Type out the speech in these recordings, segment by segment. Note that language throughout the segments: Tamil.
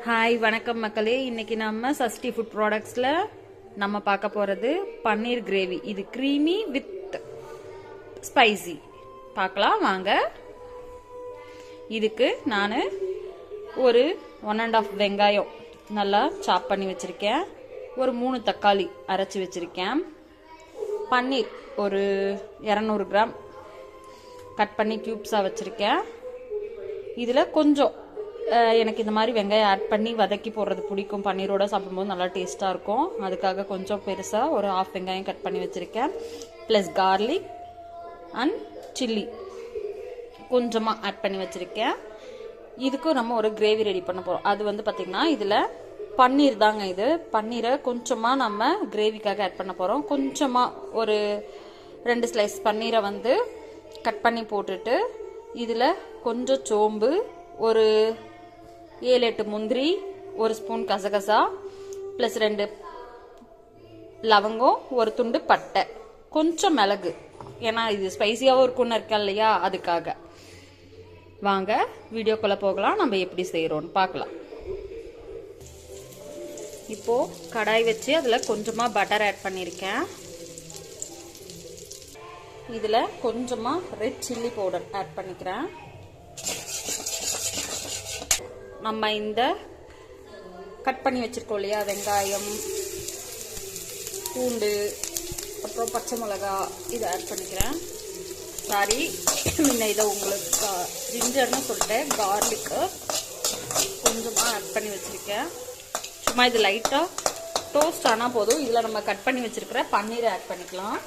ஹாய் வணக்கம் மக்களே. இன்னைக்கு நம்ம சஷ்டி ஃபுட் ப்ராடக்ட்ஸில் நம்ம பார்க்க போகிறது பன்னீர் கிரேவி. இது க்ரீமி வித் ஸ்பைசி. பார்க்கலாம் வாங்க. இதுக்கு நான் ஒரு 1.5 வெங்காயம் நல்லா சாப் பண்ணி வச்சுருக்கேன். ஒரு 3 தக்காளி அரைச்சி வச்சுருக்கேன். பன்னீர் ஒரு 200 கிராம் கட் பண்ணி க்யூப்ஸாக வச்சுருக்கேன். இதில் கொஞ்சம் எனக்கு இந்த மாதிரி வெங்காயம் ஆட் பண்ணி வதக்கி போடுறது பிடிக்கும். பன்னீரோட சாப்பிடும்போது நல்லா டேஸ்ட்டாக இருக்கும். அதுக்காக கொஞ்சம் பெருசாக ஒரு 1/2 வெங்காயம் கட் பண்ணி வச்சுருக்கேன். ப்ளஸ் கார்லிக் அண்ட் சில்லி கொஞ்சமாக ஆட் பண்ணி வச்சுருக்கேன். இதுக்கும் நம்ம ஒரு கிரேவி ரெடி பண்ண போகிறோம். அது பார்த்திங்கன்னா இதில் பன்னீர் தாங்க. இது பன்னீரை கொஞ்சமாக நம்ம கிரேவிக்காக ஆட் பண்ண போகிறோம். கொஞ்சமாக ஒரு 2 ஸ்லைஸ் பன்னீரை கட் பண்ணி போட்டுட்டு இதில் கொஞ்சம் சோம்பு, ஒரு 7-8 முந்திரி, ஒரு ஸ்பூன் கசகசா, ப்ளஸ் 2 லவங்கம், ஒரு துண்டு பட்டை, கொஞ்சம் மிளகு. ஏன்னா இது ஸ்பைசியாகவும் இருக்குன்னு இருக்கா இல்லையா, அதுக்காக. வாங்க வீடியோக்குள்ளே போகலாம். நம்ம எப்படி செய்கிறோன்னு பார்க்கலாம். இப்போது கடாய் வச்சு அதில் கொஞ்சமாக பட்டர் ஆட் பண்ணியிருக்கேன். இதில் கொஞ்சமாக ரெட் சில்லி பவுடர் ஆட் பண்ணிக்கிறேன். நம்ம இந்த கட் பண்ணி வச்சுருக்கோம் இல்லையா வெங்காயம், பூண்டு, அப்புறம் பச்சை மிளகா, இதை ஆட் பண்ணிக்கிறேன். சாரி, முன்ன இதை உங்களுக்கு ஜிஞ்சர்னு சொல்லிட்டேன். கார்லிக்கு கொஞ்சமாக ஆட் பண்ணி வச்சுருக்கேன். சும்மா இது லைட்டாக டோஸ்ட் ஆனால் போதும். இதில் நம்ம கட் பண்ணி வச்சுருக்கிற பன்னீரை ஆட் பண்ணிக்கலாம்.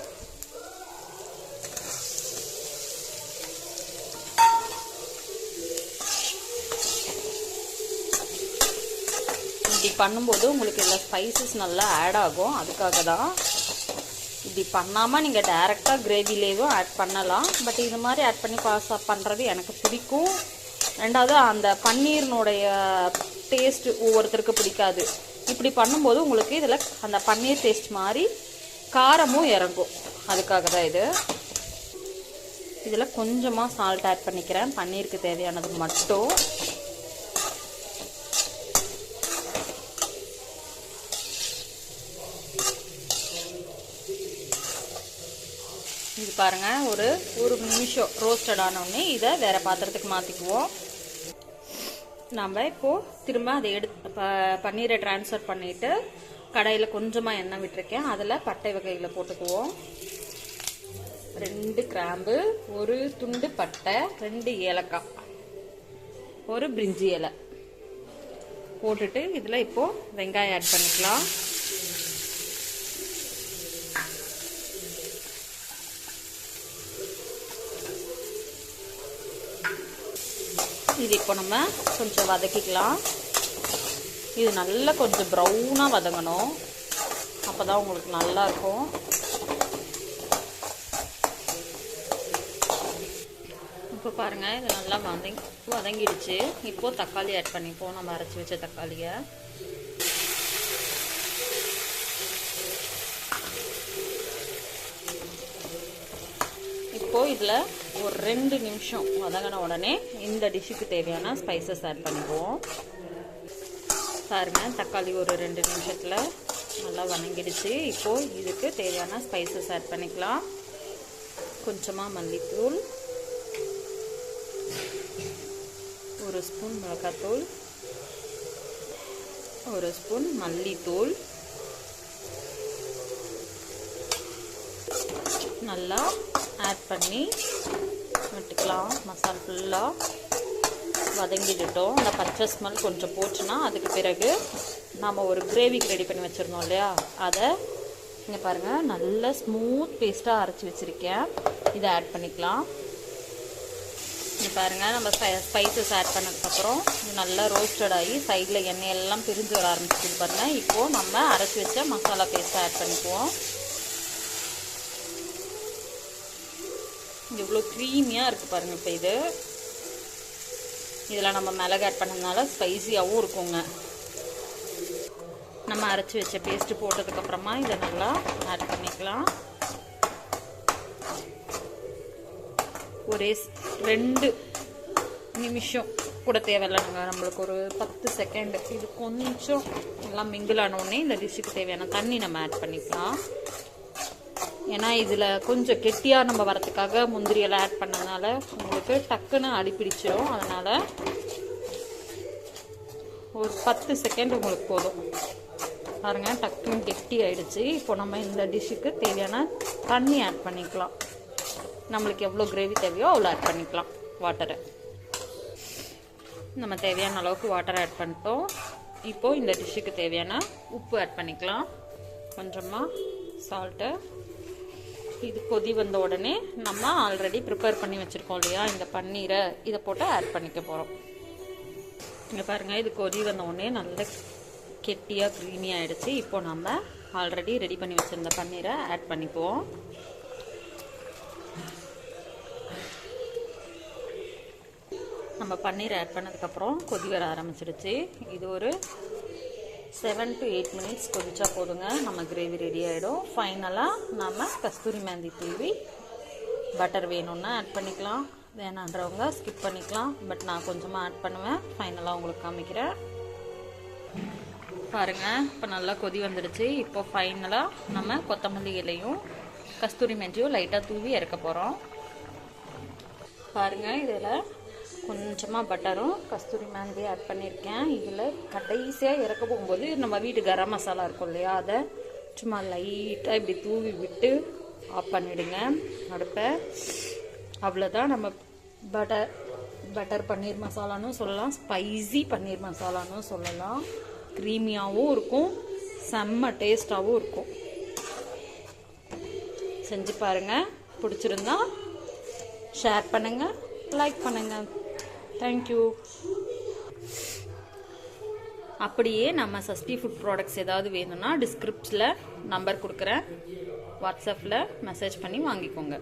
இப்படி பண்ணும்போது உங்களுக்கு இதில் ஸ்பைசஸ் நல்லா ஆட் ஆகும். அதுக்காக தான் இப்படி பண்ணாமல் நீங்கள் டைரெக்டாக கிரேவிலேயும் ஆட் பண்ணலாம். பட் இது மாதிரி ஆட் பண்ணி பண்ணுறது எனக்கு பிடிக்கும். ரெண்டாவது அந்த பன்னீர்னுடைய டேஸ்ட் ஒவ்வொருத்தருக்கு பிடிக்காது. இப்படி பண்ணும்போது உங்களுக்கு இதில் அந்த பன்னீர் டேஸ்ட் மாதிரி காரமும் இறங்கும். அதுக்காக தான் இது. இதில் கொஞ்சமாக சால்ட் ஆட் பண்ணிக்கிறேன், பன்னீருக்கு தேவையானது மட்டும். இது பாருங்க, ஒரு நிமிஷம் ரோஸ்டட் ஆனோடனே இதை வேற பாத்திரத்துக்கு மாற்றிக்குவோம். நம்ம இப்போது திரும்ப அதை பன்னீரை ட்ரான்ஸ்ஃபர் பண்ணிவிட்டு கடாயில் கொஞ்சமாக எண்ணெய் விட்டுருக்கேன். அதில் பட்டை வகைகளை போட்டுக்குவோம். 2 கிராம்பு, ஒரு துண்டு பட்டை, 2 ஏலக்காய், ஒரு பிரிஞ்சி இலை போட்டுட்டு இதில் இப்போது வெங்காயம் ஆட் பண்ணிக்கலாம். இது இப்போ நம்ம கொஞ்சம் வதக்கிக்கலாம். இது நல்லா கொஞ்சம் ப்ரௌனாக வதங்கணும். அப்போ தான் உங்களுக்கு நல்லாயிருக்கும். இப்போ பாருங்கள், இது நல்லா வதங்கிடுச்சு. இப்போது தக்காளி ஆட் பண்ணிப்போம். நம்ம அரைச்சி வச்ச தக்காளியை இப்போது இதில் ஒரு 2 நிமிஷம் வதங்கின உடனே இந்த டிஷ்ஷுக்கு தேவையான ஸ்பைசஸ் ஆட் பண்ணிக்குவோம். பாருங்கள், தக்காளி ஒரு 2 நிமிஷத்தில் நல்லா வதங்கிடுச்சு. இப்போது இதுக்கு தேவையான ஸ்பைசஸ் ஆட் பண்ணிக்கலாம். கொஞ்சமாக மல்லித்தூள், ஒரு ஸ்பூன் மிளகாத்தூள், ஒரு ஸ்பூன் மல்லித்தூள். நல்லா ஆட் பண்ணி விட்டுக்கலாம். மசாலா ஃபுல்லாக வதங்கிட்டுட்டோம். அந்த பச்சை ஸ்மெல் கொஞ்சம் போச்சுன்னா அதுக்கு பிறகு நாம் ஒரு கிரேவிக்கு ரெடி பண்ணி வச்சுருந்தோம் இல்லையா, அதை இங்கே பாருங்கள் நல்லா ஸ்மூத் பேஸ்ட்டாக அரைச்சி வச்சுருக்கேன். இதை ஆட் பண்ணிக்கலாம். இங்கே பாருங்கள், நம்ம ஸ்பைசஸ் ஆட் பண்ணதுக்கப்புறம் இது நல்லா ரோஸ்டட் ஆகி சைடில் எண்ணெயெல்லாம் பிரிஞ்சு வர ஆரம்பிச்சிட்டு பாருங்கள். இப்போது நம்ம அரைச்சி வச்ச மசாலா பேஸ்ட்டை ஆட் பண்ணிக்குவோம். இவ்வளோ க்ரீமியாக இருக்குது பாருங்கள். இப்போ இதில் நம்ம மிளகு ஆட் பண்ணதுனால ஸ்பைசியாகவும் இருக்குங்க. நம்ம அரைச்சி வச்ச பேஸ்ட்டு போட்டதுக்கப்புறமா இதை நல்லா ஆட் பண்ணிக்கலாம். ஒரே 2 நிமிஷம் கூட தேவையில்லைங்க, நம்மளுக்கு ஒரு 10 செகண்ட். இது கொஞ்சம் எல்லாம் மிங்கிள் ஆனோடனே இந்த டிஷ்ஷுக்கு தேவையான தண்ணி நம்ம ஆட் பண்ணிக்கலாம். ஏன்னா இதில் கொஞ்சம் கெட்டியாக நம்ம வரத்துக்காக முந்திரியெல்லாம் ஆட் பண்ணதுனால உங்களுக்கு டக்குன்னு அடிப்பிடிச்சிடும். அதனால் ஒரு 10 செகண்ட் உங்களுக்கு போதும். பாருங்கள், டக்குன்னு கெட்டி ஆயிடுச்சு. இப்போ நம்ம இந்த டிஷ்ஷுக்கு தேவையான தண்ணி ஆட் பண்ணிக்கலாம். நம்மளுக்கு எவ்வளோ கிரேவி தேவையோ அவ்வளோ ஆட் பண்ணிக்கலாம். வாட்டரை நம்ம தேவையான அளவுக்கு வாட்டரை ஆட் பண்ணிட்டோம். இப்போது இந்த டிஷ்ஷுக்கு தேவையான உப்பு ஆட் பண்ணிக்கலாம், கொஞ்சமாக சால்ட்டு. இது கொதி வந்த உடனே நம்ம ஆல்ரெடி ப்ரிப்பேர் பண்ணி வச்சுருக்கோம் இல்லையா இந்த பன்னீரை, இதை போட்டு ஆட் பண்ணிக்க போகிறோம். இங்கே பாருங்கள், இது கொதி வந்த உடனே நல்ல கெட்டியாக க்ரீமி ஆகிடுச்சு. இப்போ நம்ம ஆல்ரெடி ரெடி பண்ணி வச்சுருந்த பன்னீரை ஆட் பண்ணிக்குவோம். நம்ம பன்னீர் ஆட் பண்ணதுக்கப்புறம் கொதி வர ஆரம்பிச்சிடுச்சு. இது ஒரு 7 to 8 மினிட்ஸ் கொதிச்சா போதுங்க, நம்ம கிரேவி ரெடி ஆகிடும். ஃபைனலாக நம்ம கஸ்தூரி மேந்தி தூவி பட்டர் வேணும்னா ஆட் பண்ணிக்கலாம், வேணான்றவங்க ஸ்கிப் பண்ணிக்கலாம். பட் நான் கொஞ்சமாக ஆட் பண்ணுவேன், ஃபைனலாக உங்களுக்கு காமிக்கிறேன். பாருங்கள், இப்போ நல்லா கொதி வந்துடுச்சு. இப்போ ஃபைனலாக நம்ம கொத்தமல்லி இலையும் கஸ்தூரி மேந்தியும் லைட்டாக தூவி இறக்க போகிறோம். பாருங்கள், இதில் கொஞ்சமாக பட்டரும் கஸ்தூரி மேந்தி ஆட் பண்ணியிருக்கேன். இதில் கடைசியாக இறக்க போகும்போது நம்ம வீட்டு கரம் மசாலா இருக்கும் இல்லையா, அதை சும்மா லைட்டாக இப்படி தூவி விட்டு ஆஃப் பண்ணிவிடுங்க அடுப்பை. அவ்வளோதான், நம்ம பட்டர் பன்னீர் மசாலான்னு சொல்லலாம், ஸ்பைசி பன்னீர் மசாலான்னு சொல்லலாம். க்ரீமியாகவும் இருக்கும், செம்ம டேஸ்ட்டாகவும் இருக்கும். செஞ்சு பாருங்கள், பிடிச்சிருந்தா ஷேர் பண்ணுங்கள், லைக் பண்ணுங்கள். தேங்க்யூ. அப்படியே நம்ம சஷ்டி ஃபுட் ப்ராடக்ட்ஸ் ஏதாவது வேணும்னா டிஸ்கிரிப்ஷனில் நம்பர் கொடுக்குறேன், வாட்ஸ்அப்பில் மெசேஜ் பண்ணி வாங்கிக்கோங்க.